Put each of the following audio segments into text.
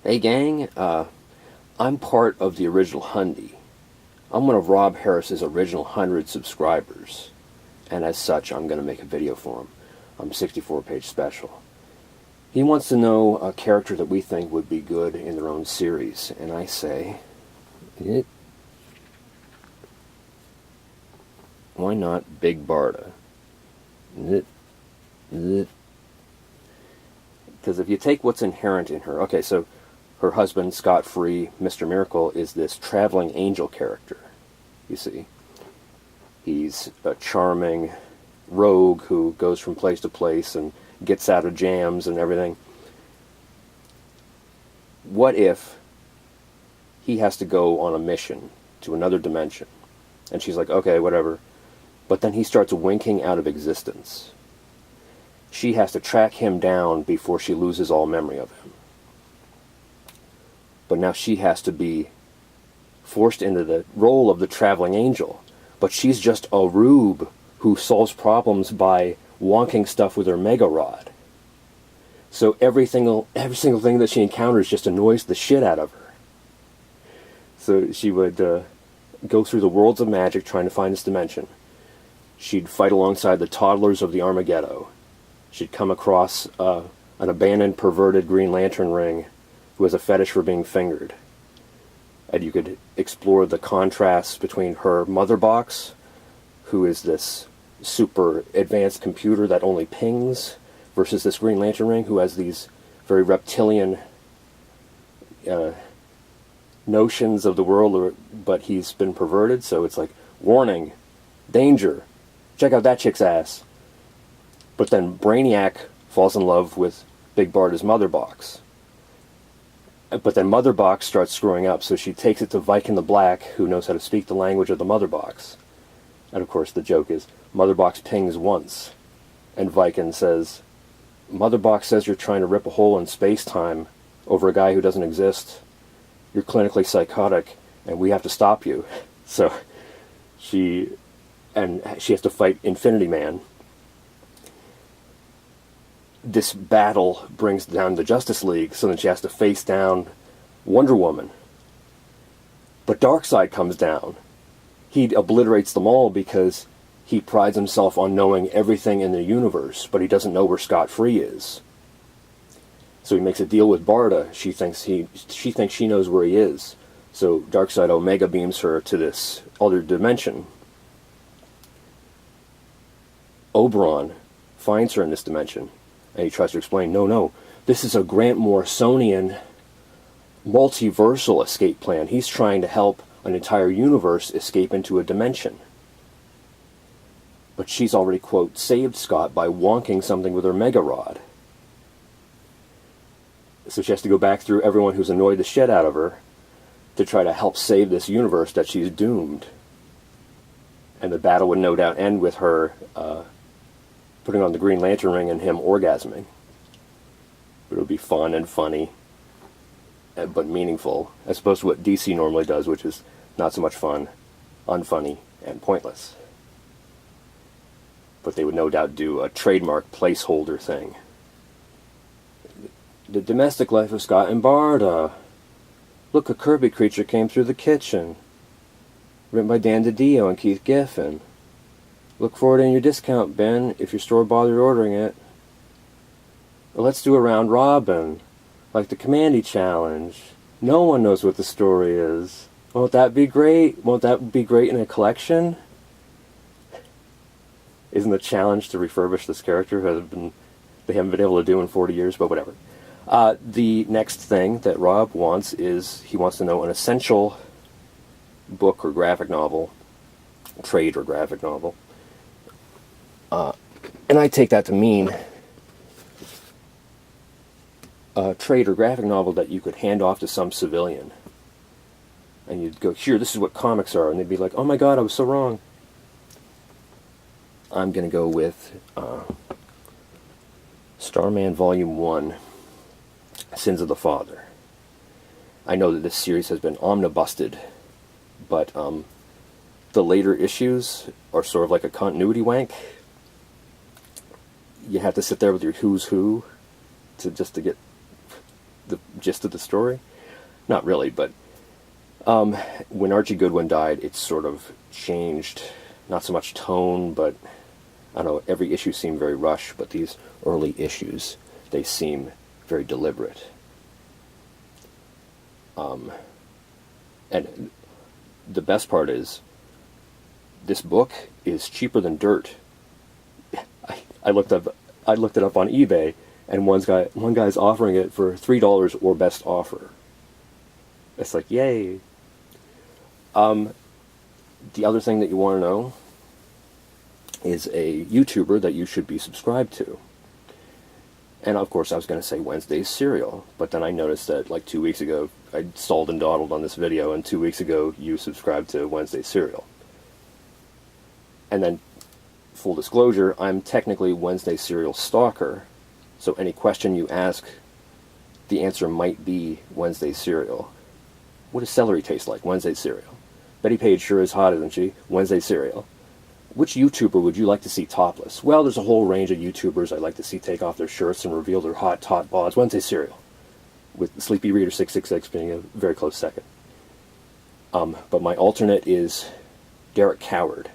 Hey gang, I'm part of the original Hundy. I'm one of Rob Harris's original 100 subscribers, and as such, I'm going to make a video for him. I'm 64-page special. He wants to know a character that we think would be good in their own series, and I say, why not Big Barda? Because if you take what's inherent in her, okay, so her husband, Scott-Free, Mr. Miracle, is this traveling angel character, you see. He's a charming rogue who goes from place to place and gets out of jams and everything. What if he has to go on a mission to another dimension? And she's like, okay, whatever. But then he starts winking out of existence. She has to track him down before she loses all memory of him. But now she has to be forced into the role of the traveling angel. But she's just a rube who solves problems by wonking stuff with her mega rod. So every single thing that she encounters just annoys the shit out of her. So she would go through the worlds of magic trying to find this dimension. She'd fight alongside the toddlers of the Armageddon. She'd come across an abandoned, perverted Green Lantern ring who has a fetish for being fingered. And you could explore the contrasts between her mother box, who is this super advanced computer that only pings, versus this Green Lantern ring who has these very reptilian notions of the world, but he's been perverted, so it's like, warning, danger, check out that chick's ass. But then Brainiac falls in love with Big Barda's mother box. But then Mother Box starts screwing up, so she takes it to Viking the Black, who knows how to speak the language of the Mother Box. And of course the joke is, Mother Box pings once, and Viking says, Mother Box says you're trying to rip a hole in space-time over a guy who doesn't exist. You're clinically psychotic, and we have to stop you. So she has to fight Infinity Man. This battle brings down the Justice League, so then she has to face down Wonder Woman. But Darkseid comes down. He obliterates them all because he prides himself on knowing everything in the universe, but he doesn't know where Scott-Free is. So he makes a deal with Barda. She thinks she knows where he is. So Darkseid Omega beams her to this other dimension. Oberon finds her in this dimension. And he tries to explain, no, this is a Grant Morrisonian multiversal escape plan. He's trying to help an entire universe escape into a dimension. But she's already, quote, saved Scott by wonking something with her mega rod. So she has to go back through everyone who's annoyed the shit out of her to try to help save this universe that she's doomed. And the battle would no doubt end with her putting on the Green Lantern ring and him orgasming. But it would be fun and funny, but meaningful, as opposed to what DC normally does, which is not so much fun, unfunny, and pointless. But they would no doubt do a trademark placeholder thing. The domestic life of Scott and Barda. Look, a Kirby creature came through the kitchen. Written by Dan DiDio and Keith Giffen. Look for it in your discount bin if your store bothered ordering it. Well, let's do a round robin, like the Commandy Challenge. No one knows what the story is. Won't that be great? Won't that be great in a collection? Isn't the challenge to refurbish this character who they haven't been able to do in 40 years, but whatever. The next thing that Rob wants is, he wants to know an essential book or graphic novel, trade or graphic novel. And I take that to mean a trade or graphic novel that you could hand off to some civilian. And you'd go, here, this is what comics are. And they'd be like, oh my god, I was so wrong. I'm going to go with Starman Volume 1, Sins of the Father. I know that this series has been omnibusted, but the later issues are sort of like a continuity wank. You have to sit there with your who's who to get the gist of the story. Not really, but when Archie Goodwin died, it sort of changed, not so much tone, but I don't know, every issue seemed very rushed, but these early issues, they seem very deliberate. And the best part is, this book is cheaper than dirt. I looked it up on eBay, and one guy's offering it for $3 or best offer. It's like, yay. The other thing that you want to know is a YouTuber that you should be subscribed to. And of course I was going to say Wednesday's Cereal, but then I noticed that like 2 weeks ago, I stalled and dawdled on this video, and 2 weeks ago you subscribed to Wednesday's Cereal. And then, full disclosure, I'm technically Wednesday Cereal stalker, so any question you ask, the answer might be Wednesday Cereal. What does celery taste like? Wednesday Cereal. Betty Page sure is hot, isn't she? Wednesday Cereal. Which YouTuber would you like to see topless? Well, there's a whole range of YouTubers I'd like to see take off their shirts and reveal their hot tot bods. Wednesday Cereal. With Sleepy Reader 666 being a very close second. But my alternate is Derek Coward.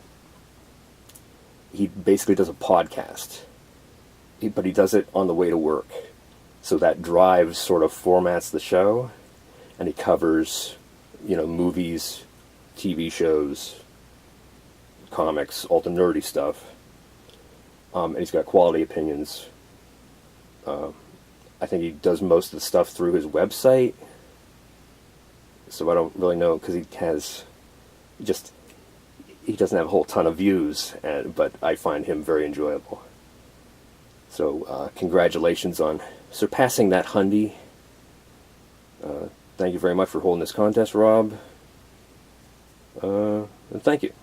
He basically does a podcast. But he does it on the way to work. So that drive sort of formats the show. And he covers, movies, TV shows, comics, all the nerdy stuff. And he's got quality opinions. I think he does most of the stuff through his website. So I don't really know, because he doesn't have a whole ton of views, but I find him very enjoyable. So congratulations on surpassing that Hundy. Thank you very much for holding this contest, Rob. And thank you.